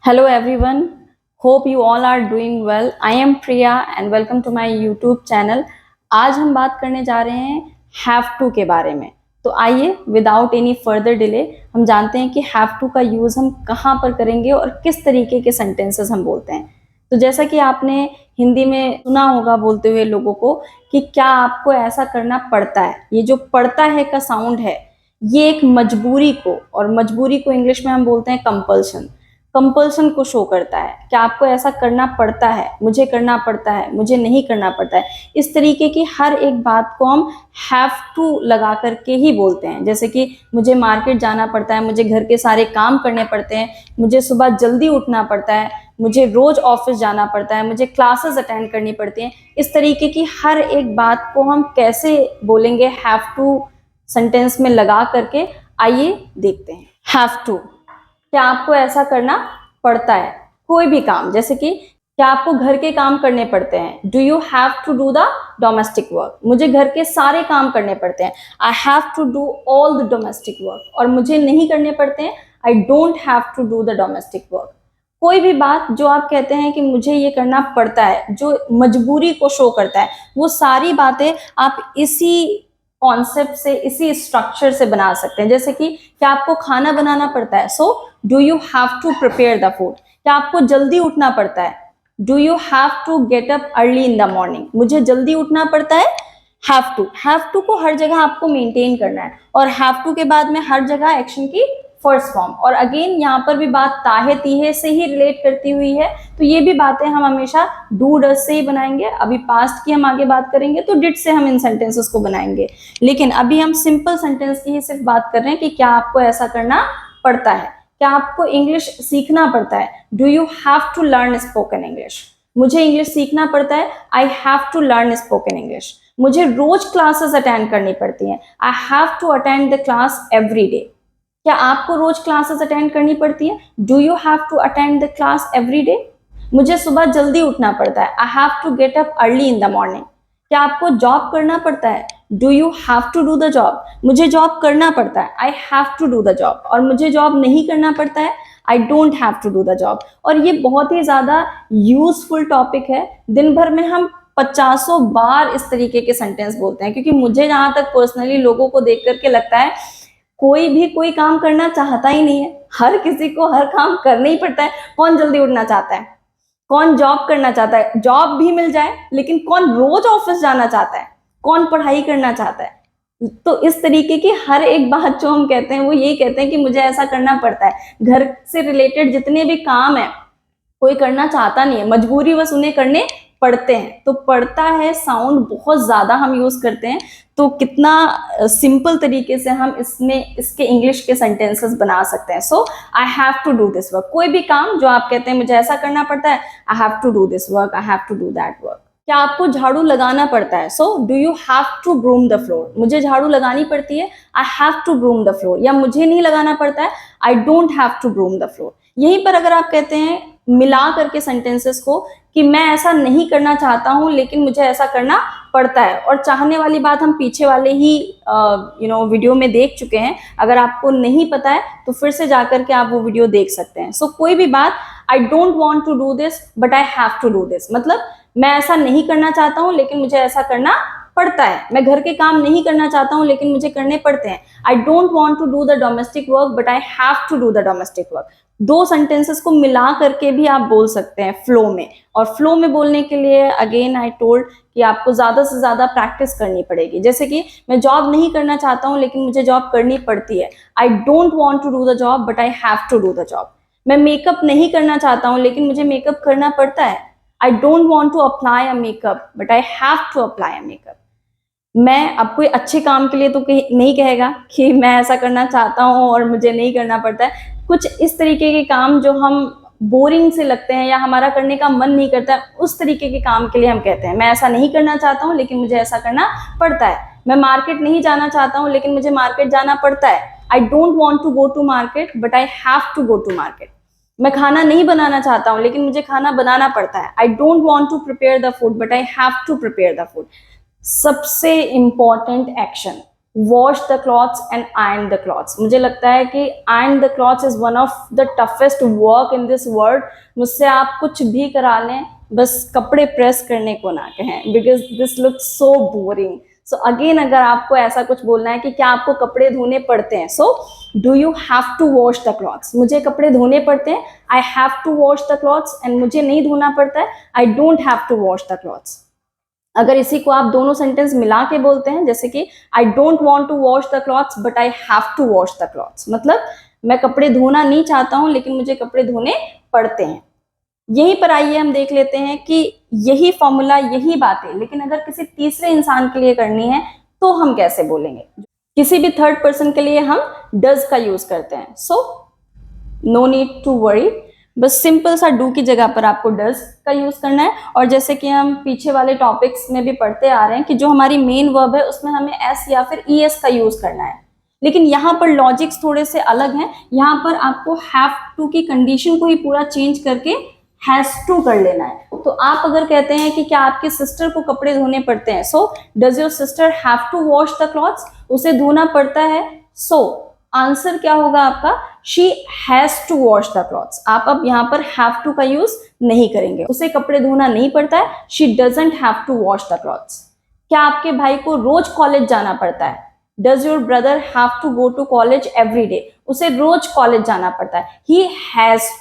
Hello everyone. Hope you all are doing well. I am Priya and welcome to my YouTube channel. आज हम बात करने जा रहे हैं have to के बारे में। तो आइए विदाउट एनी फर्दर डिले हम जानते हैं कि have to का यूज़ हम कहाँ पर करेंगे और किस तरीके के सेंटेंसेस हम बोलते हैं। तो जैसा कि आपने हिंदी में सुना होगा बोलते हुए लोगों को कि क्या आपको ऐसा करना पड़ता है। ये जो पड़ता है का साउंड है ये एक मजबूरी को, और मजबूरी को इंग्लिश में हम बोलते हैं कंपल्शन। कंपल्शन को शो करता है कि आपको ऐसा करना पड़ता है, मुझे करना पड़ता है, मुझे नहीं करना पड़ता है। इस तरीके की हर एक बात को हम हैव टू लगा करके ही बोलते हैं। जैसे कि मुझे मार्केट जाना पड़ता है, मुझे घर के सारे काम करने पड़ते हैं, मुझे सुबह जल्दी उठना पड़ता है, मुझे रोज ऑफिस जाना पड़ता है, मुझे क्लासेस अटेंड करनी पड़ती हैं। इस तरीके की हर एक बात को हम कैसे बोलेंगे हैव टू सेंटेंस में लगा करके, आइए देखते हैं। हैव टू, क्या आपको ऐसा करना पड़ता है कोई भी काम। जैसे कि क्या आपको घर के काम करने पड़ते हैं, do you have to do the domestic work. मुझे घर के सारे काम करने पड़ते हैं, I have to do all the domestic work. और मुझे नहीं करने पड़ते हैं, I don't have to do the domestic work. कोई भी बात जो आप कहते हैं कि मुझे ये करना पड़ता है, जो मजबूरी को शो करता है, वो सारी बातें आप इसी कॉन्सेप्ट से, इसी स्ट्रक्चर से बना सकते हैं। जैसे कि क्या आपको खाना बनाना पड़ता है, so do you have to prepare the food. क्या आपको जल्दी उठना पड़ता है, do you have to get up early in the morning. मुझे जल्दी उठना पड़ता है, हैव टू को हर जगह आपको मेंटेन करना है, और हैव टू के बाद में हर जगह एक्शन की फर्स्ट फॉर्म। और अगेन यहाँ पर भी बात ताहे तीहे से ही रिलेट करती हुई है, तो ये भी बातें हम हमेशा डू डस से ही बनाएंगे। अभी पास्ट की हम आगे बात करेंगे तो डिड से हम इन सेंटेंसेस को बनाएंगे, लेकिन अभी हम सिंपल सेंटेंस की ही सिर्फ बात कर रहे हैं कि क्या आपको ऐसा करना पड़ता है। क्या आपको इंग्लिश सीखना पड़ता है, do you have to learn spoken English. मुझे इंग्लिश सीखना पड़ता है, I have to learn spoken English. मुझे रोज क्लासेस अटेंड करनी पड़ती हैं, I have to attend the class every day. क्या आपको रोज क्लासेस अटेंड करनी पड़ती है, do you have to attend the class every day. मुझे सुबह जल्दी उठना पड़ता है, I have to get up early in the morning. क्या आपको जॉब करना पड़ता है, do you have to do the job. मुझे जॉब करना पड़ता है, I have to do the job. और मुझे जॉब नहीं करना पड़ता है, I don't have to do the job. और ये बहुत ही ज्यादा यूजफुल टॉपिक है। दिन भर में हम 50 बार इस तरीके के सेंटेंस बोलते हैं, क्योंकि मुझे जहां तक पर्सनली लोगों को देख करके लगता है कोई भी कोई काम करना चाहता ही नहीं है। हर किसी को हर काम करना ही पड़ता है। कौन जल्दी उठना चाहता है, कौन जॉब करना चाहता है, जॉब भी मिल जाए, लेकिन कौन रोज ऑफिस जाना चाहता है, कौन पढ़ाई करना चाहता है। तो इस तरीके की हर एक बात जो हम कहते हैं वो यही कहते हैं कि मुझे ऐसा करना पड़ता है। घर से रिलेटेड जितने भी काम है कोई करना चाहता नहीं है, मजबूरी बस उन्हें करने पढ़ते हैं। तो पढ़ता है साउंड बहुत ज्यादा हम यूज करते हैं। तो कितना सिंपल तरीके से हम इसके इंग्लिश के सेंटेंसेस बना सकते हैं। So I have to do this work. कोई भी काम जो आप कहते हैं मुझे ऐसा करना पड़ता है, I have to do this work, I have to do that work. क्या आपको झाड़ू लगाना पड़ता है, so do you have to broom the floor. मुझे झाड़ू लगानी पड़ती है, I have to broom the floor. या मुझे नहीं लगाना पड़ता है, I don't have to broom the floor. यहीं पर अगर आप कहते हैं मिला करके सेंटेंसेस को कि मैं ऐसा नहीं करना चाहता हूं लेकिन मुझे ऐसा करना पड़ता है, और चाहने वाली बात हम पीछे वाले ही वीडियो में देख चुके हैं। अगर आपको नहीं पता है तो फिर से जाकर के आप वो वीडियो देख सकते हैं। सो कोई भी बात, I don't want to do this but I have to do this, मतलब मैं ऐसा नहीं करना चाहता हूं लेकिन मुझे ऐसा करना पड़ता है। मैं घर के काम नहीं करना चाहता हूं लेकिन मुझे करने पड़ते हैं, I don't want to do the domestic work but I have to do the domestic work. दो सेंटेंसेस को मिला करके भी आप बोल सकते हैं फ्लो में। और फ्लो में बोलने के लिए अगेन आई टोल्ड कि आपको ज्यादा से ज्यादा प्रैक्टिस करनी पड़ेगी। जैसे कि मैं जॉब नहीं करना चाहता हूं लेकिन मुझे जॉब करनी पड़ती है, I don't want to do the job but I have to do the job. मैं मेकअप नहीं करना चाहता हूं लेकिन मुझे मेकअप करना पड़ता है, I don't want to apply a makeup but I have to apply a makeup. मैं अब कोई अच्छे काम के लिए तो नहीं कहेगा कि मैं ऐसा करना चाहता हूँ और मुझे नहीं करना पड़ता है। कुछ इस तरीके के काम जो हम बोरिंग से लगते हैं या हमारा करने का मन नहीं करता है, उस तरीके के काम के लिए हम कहते हैं मैं ऐसा नहीं करना चाहता हूँ लेकिन मुझे ऐसा करना पड़ता है। मैं मार्केट नहीं जाना चाहता हूँ लेकिन मुझे मार्केट जाना पड़ता है, I don't want to go to market but I have to go to market. मैं खाना नहीं बनाना चाहता हूँ लेकिन मुझे खाना बनाना पड़ता है, I don't want to prepare the food but I have to prepare the food. सबसे important action, wash the clothes and iron the clothes. मुझे लगता है कि iron the clothes is one of the toughest work in this world. मुझसे आप कुछ भी करा लें, बस कपड़े प्रेस करने को ना कहें, because this looks so boring. So again, अगर आपको ऐसा कुछ बोलना है कि क्या आपको कपड़े धोने पड़ते हैं, so do you have to wash the clothes. मुझे कपड़े धोने पड़ते हैं, I have to wash the clothes, and मुझे नहीं धोना पड़ता है, I don't have to wash the clothes. अगर इसी को आप दोनों सेंटेंस मिला के बोलते हैं, जैसे कि I don't want to wash the clothes but I have to wash the clothes, मतलब मैं कपड़े धोना नहीं चाहता हूं लेकिन मुझे कपड़े धोने पड़ते हैं। यहीं पर आइए हम देख लेते हैं कि यही फॉर्मूला, यही बातें, लेकिन अगर किसी तीसरे इंसान के लिए करनी है तो हम कैसे बोलेंगे। किसी भी थर्ड पर्सन के लिए हम डज का यूज करते हैं। So no need to worry, बस सिंपल सा डू की जगह पर आपको डज का यूज करना है। और जैसे कि हम पीछे वाले टॉपिक्स में भी पढ़ते आ रहे हैं कि जो हमारी मेन वर्ब है उसमें हमें एस या फिर ईएस का यूज करना है, लेकिन यहाँ पर लॉजिक्स थोड़े से अलग हैं। यहाँ पर आपको हैव टू की कंडीशन को ही पूरा चेंज करके हैज टू कर लेना है। तो आप अगर कहते हैं कि क्या आपकी सिस्टर को कपड़े धोने पड़ते हैं, so does your sister have to wash the clothes, उसे धोना पड़ता है। सो आंसर क्या होगा आपका, she has to wash the clothes. आप अब यहाँ पर हैव टू का यूज नहीं करेंगे, उसे कपड़े धोना नहीं पड़ता है, she doesn't have to wash the clothes. क्या आपके भाई को रोज कॉलेज जाना पड़ता है, does your brother have to go to college every day, उसे रोज कॉलेज जाना पड़ता है, ही हैज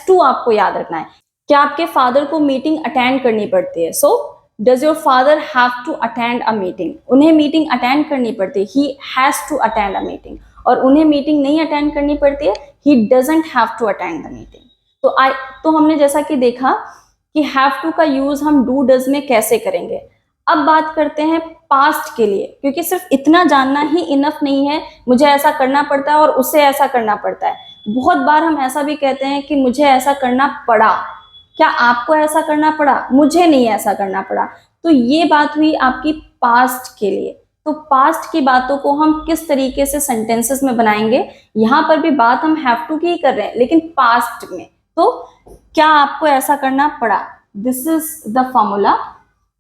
टू आपको याद रखना है। क्या आपके फादर को मीटिंग अटेंड करनी पड़ती है, so does your father have to attend a meeting, उन्हें मीटिंग अटेंड करनी पड़ती है, he has to attend a meeting. और उन्हें मीटिंग नहीं अटेंड करनी पड़ती है, he doesn't have to attend the meeting. तो हमने जैसा कि देखा कि हैव टू का यूज हम डू डज में कैसे करेंगे। अब बात करते हैं पास्ट के लिए, क्योंकि सिर्फ इतना जानना ही इनफ नहीं है, मुझे ऐसा करना पड़ता है और उसे ऐसा करना पड़ता है। बहुत बार हम ऐसा भी कहते हैं कि मुझे ऐसा करना पड़ा। क्या आपको ऐसा करना पड़ा? मुझे नहीं ऐसा करना पड़ा। तो ये बात हुई आपकी पास्ट के लिए। तो पास्ट की बातों को हम किस तरीके से सेंटेंसेस में बनाएंगे, यहाँ पर भी बात हम हैव टू की ही कर रहे हैं, लेकिन पास्ट में। तो क्या आपको ऐसा करना पड़ा, दिस इज द फॉर्मूला।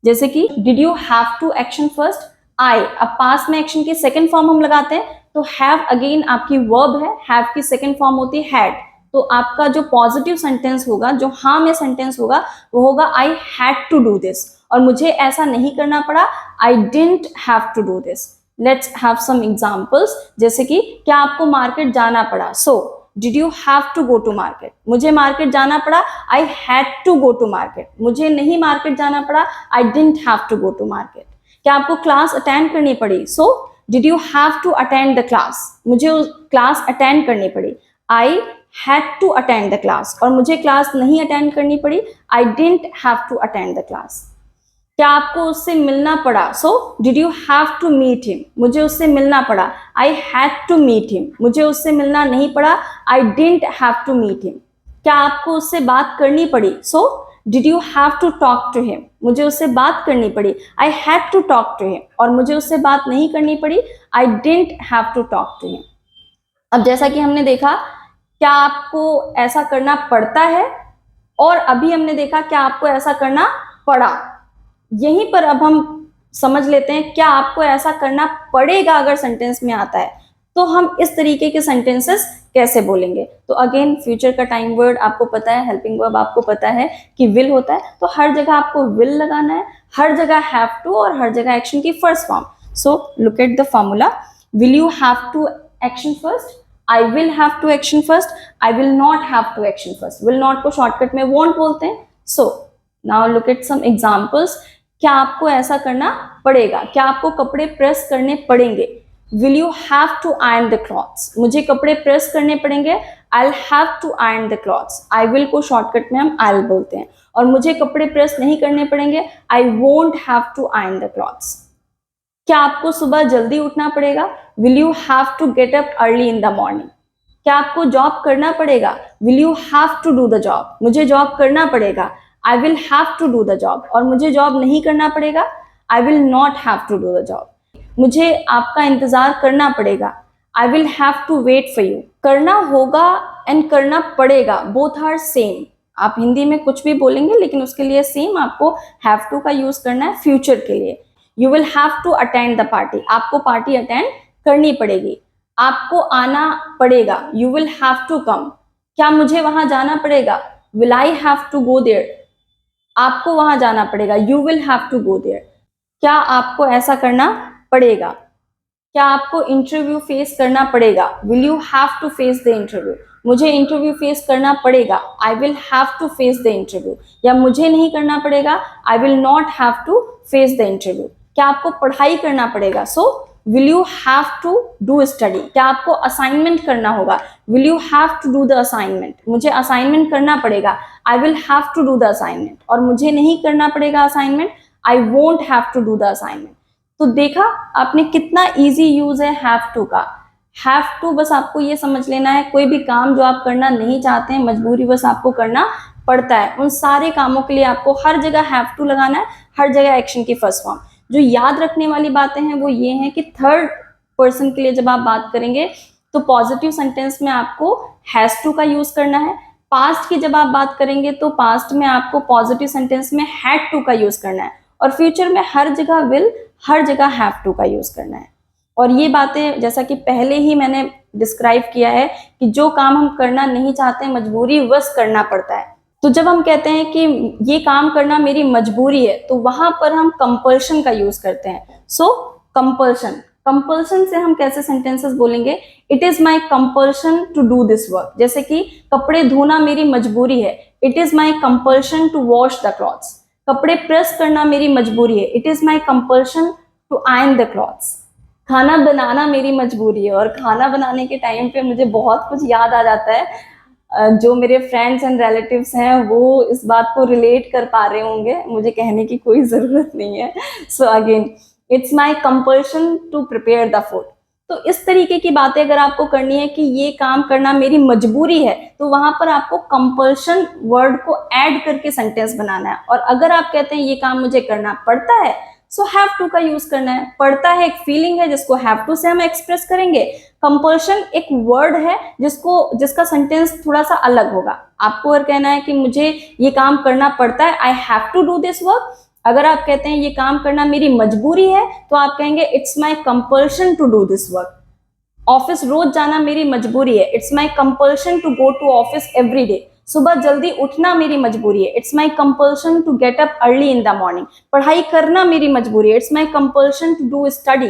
जैसे कि did you have to action first, I. अब पास्ट में एक्शन की सेकंड फॉर्म हम लगाते हैं, तो हैव अगेन आपकी वर्ब है, हैव की सेकंड फॉर्म होती है हैड। तो आपका जो पॉजिटिव सेंटेंस होगा, जो हाँ में सेंटेंस होगा, वो होगा I had to do this, और मुझे ऐसा नहीं करना पड़ा, I didn't have to do this. Let's have some examples. जैसे कि क्या आपको मार्केट जाना पड़ा, so did you have to go to market, मुझे मार्केट जाना पड़ा, I had to go to market. मुझे नहीं मार्केट जाना पड़ा, I didn't have to go to market. क्या आपको क्लास अटेंड करनी पड़ी, so did you have to attend the class, मुझे क्लास अटेंड करनी पड़ी, I had to attend the class. और मुझे क्लास नहीं अटेंड करनी पड़ी, I didn't have to attend the class. क्या आपको उससे मिलना पड़ा, so did you have to meet him, मुझे उससे मिलना पड़ा, I had to meet him. मुझे उससे मिलना नहीं पड़ा, I didn't have to meet him. क्या आपको उससे बात करनी पड़ी, so did you have to talk to him, मुझे उससे बात करनी पड़ी, I had to talk to him. और मुझे उससे बात नहीं करनी पड़ी, I didn't have to talk to him. अब जैसा कि हमने देखा, क्या आपको ऐसा करना पड़ता है, और अभी हमने देखा क्या आपको ऐसा करना पड़ा। यहीं पर अब हम समझ लेते हैं क्या आपको ऐसा करना पड़ेगा अगर सेंटेंस में आता है, तो हम इस तरीके के सेंटेंसेस कैसे बोलेंगे। तो अगेन फ्यूचर का टाइम वर्ड आपको पता है, हेल्पिंग वर्ब आपको पता है कि विल होता है, तो हर जगह आपको विल लगाना है, हर जगह हैव टू, और हर जगह एक्शन की first form. So look at the formula, will you have to action first, I will have to action first, I will not have to action first. Will not को shortcut में won't बोलते हैं। So now look at some examples. क्या आपको ऐसा करना पड़ेगा, क्या आपको कपड़े प्रेस करने पड़ेंगे, will you have to iron the clothes, मुझे कपड़े प्रेस करने पड़ेंगे, I will have to iron the clothes. I will को शॉर्टकट में हम आई विल बोलते हैं। और मुझे कपड़े प्रेस नहीं करने पड़ेंगे, I won't have to iron the clothes. क्या आपको सुबह जल्दी उठना पड़ेगा, will you have to get up early in the morning. क्या आपको जॉब करना पड़ेगा, will you have to do the job, मुझे जॉब करना पड़ेगा, I will have to do the job. और मुझे जॉब नहीं करना पड़ेगा, I will not have to do the job. मुझे आपका इंतजार करना पड़ेगा, I will have to wait for you. करना होगा एंड करना पड़ेगा, बोथ आर सेम। आप हिंदी में कुछ भी बोलेंगे लेकिन उसके लिए सेम आपको हैव टू का यूज करना है फ्यूचर के लिए। You will have to attend the party, आपको पार्टी अटेंड करनी पड़ेगी, आपको आना पड़ेगा, you will have to come. क्या मुझे वहां जाना पड़ेगा, will I have to go there, आपको वहां जाना पड़ेगा, you will have to go there. क्या आपको ऐसा करना पड़ेगा, क्या आपको इंटरव्यू फेस करना पड़ेगा, will you have to face the interview, मुझे इंटरव्यू फेस करना पड़ेगा, I will have to face the interview. या मुझे नहीं करना पड़ेगा, I will not have to face the interview. क्या आपको पढ़ाई करना पड़ेगा, so will you have to do study. क्या आपको असाइनमेंट करना होगा, will you have to do the assignment, मुझे असाइनमेंट करना पड़ेगा, I will have to do the assignment. और मुझे नहीं करना पड़ेगा assignment, I won't have to do the assignment. तो देखा आपने कितना इजी यूज है हैव टू का। हैव टू बस आपको ये समझ लेना है, कोई भी काम जो आप करना नहीं चाहते हैं, मजबूरी बस आपको करना पड़ता है, उन सारे कामों के लिए आपको हर जगह हैव टू लगाना है, हर जगह एक्शन की फर्स्ट फॉर्म। जो याद रखने वाली बातें हैं वो ये हैं कि थर्ड पर्सन के लिए जब आप बात करेंगे तो पॉजिटिव सेंटेंस में आपको हैज टू का यूज करना है। पास्ट की जब आप बात करेंगे तो पास्ट में आपको पॉजिटिव सेंटेंस में हैड टू का यूज करना है, और फ्यूचर में हर जगह विल, हर जगह हैव टू का यूज करना है। और ये बातें जैसा कि पहले ही मैंने डिस्क्राइब किया है कि जो काम हम करना नहीं चाहते मजबूरी वश करना पड़ता है। तो जब हम कहते हैं कि ये काम करना मेरी मजबूरी है तो वहां पर हम कंपल्शन का यूज करते हैं। सो कंपल्शन, कंपल्शन से हम कैसे सेंटेंसेस बोलेंगे, it is my compulsion to do this work. जैसे कि कपड़े धोना मेरी मजबूरी है, it is my compulsion to wash the clothes. कपड़े प्रेस करना मेरी मजबूरी है, it is my compulsion to iron the clothes. खाना बनाना मेरी मजबूरी है, और खाना बनाने के टाइम पे मुझे बहुत कुछ याद आ जाता है। जो मेरे फ्रेंड्स एंड रिलेटिव्स हैं वो इस बात को रिलेट कर पा रहे होंगे, मुझे कहने की कोई ज़रूरत नहीं है। So again it's my compulsion to prepare the food. तो इस तरीके की बातें अगर आपको करनी है कि ये काम करना मेरी मजबूरी है, तो वहां पर आपको कंपल्शन वर्ड को ऐड करके सेंटेंस बनाना है। और अगर आप कहते हैं ये काम मुझे करना पड़ता है, सो हैव टू का यूज करना है। पड़ता है एक फीलिंग है जिसको हैव टू से हम एक्सप्रेस करेंगे, कंपल्शन एक वर्ड है जिसका सेंटेंस थोड़ा सा अलग होगा। आपको अगर कहना है कि मुझे ये काम करना पड़ता है, I have to do this work. अगर आप कहते हैं ये काम करना मेरी मजबूरी है, तो आप कहेंगे it's my compulsion to do this work. Office रोज जाना मेरी मजबूरी है, it's my compulsion to go to office every day. सुबह जल्दी उठना मेरी मजबूरी है, it's my compulsion to get up early in the morning. पढ़ाई करना मेरी मजबूरी है, it's my compulsion to do study.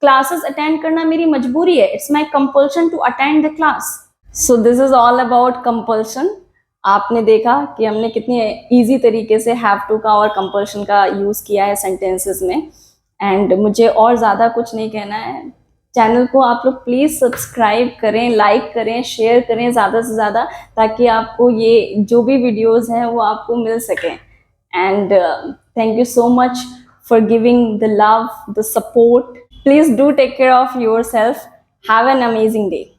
Classes attend करना मेरी मजबूरी है, it's my compulsion to attend the class. So this is all about compulsion. आपने देखा कि हमने कितनी इजी तरीके से हैव टू का और कंपल्शन का यूज किया है सेंटेंसेस में। एंड मुझे और ज्यादा कुछ नहीं कहना है। चैनल को आप लोग प्लीज सब्सक्राइब करें, लाइक करें, शेयर करें ज़्यादा से ज़्यादा, ताकि आपको ये जो भी वीडियोस हैं वो आपको मिल सकें। And thank you so much for giving the love, the support. Please do take care of yourself. Have an amazing day.